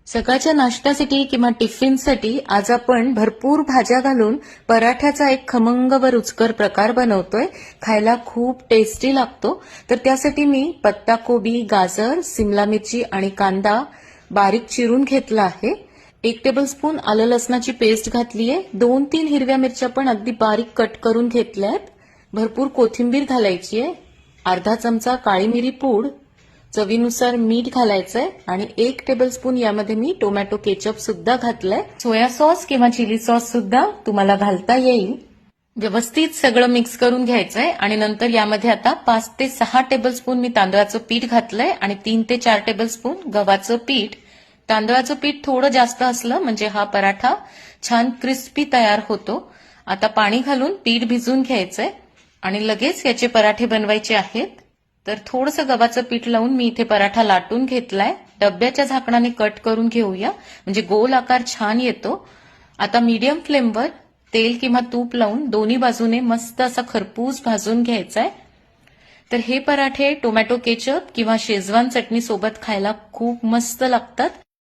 सकाळच्या नाश्त्यासाठी किंवा टिफिनसाठी आज आपण भरपूर भाज्या घालून पराठ्याचा एक खमंग व रुचकर प्रकार बनवतोय. खायला खूप टेस्टी लागतो. तर त्यासाठी मी पत्ताकोबी, गाजर, सिमला मिरची आणि कांदा बारीक चिरून घेतला आहे. 1 टेबलस्पून आलं लसणाची पेस्ट घातली आहे. 2-3 हिरव्या मिरच्या पण अगदी बारीक कट करून घेतल्यात. भरपूर कोथिंबीर घालायची आहे. अर्धा चमचा काळी मिरी पूड, चवीनुसार मीठ घालायचंय आणि 1 टेबलस्पून यामध्ये मी टोमॅटो केचप सुद्धा घातलंय. सोया सॉस किंवा चिली सॉस सुद्धा तुम्हाला घालता येईल. व्यवस्थित सगळं मिक्स करून घ्यायचंय आणि नंतर यामध्ये आता 5 ते 6 टेबलस्पून मी तांदळाचं पीठ घातलंय आणि 3 ते 4 टेबलस्पून गव्हाचं पीठ. तांदळाचं पीठ थोडं जास्त असलं म्हणजे हा पराठा छान क्रिस्पी तयार होतो. आता पाणी घालून पीठ भिजवून घ्यायचंय आणि लगेच याचे पराठे बनवायचे आहेत. तर थोडंसं गव्हाचं पीठ लावून मी इथे पराठा लाटून घेतलाय. डब्याच्या झाकणाने कट करून घेऊया म्हणजे गोल आकार छान येतो. आता मीडियम फ्लेमवर तेल किंवा तूप लावून दोन्ही बाजूने मस्त असा खरपूस भाजून घ्यायचाय. तर हे पराठे टोमॅटो केचप किंवा शेजवान चटणी सोबत खायला खूप मस्त लागतात.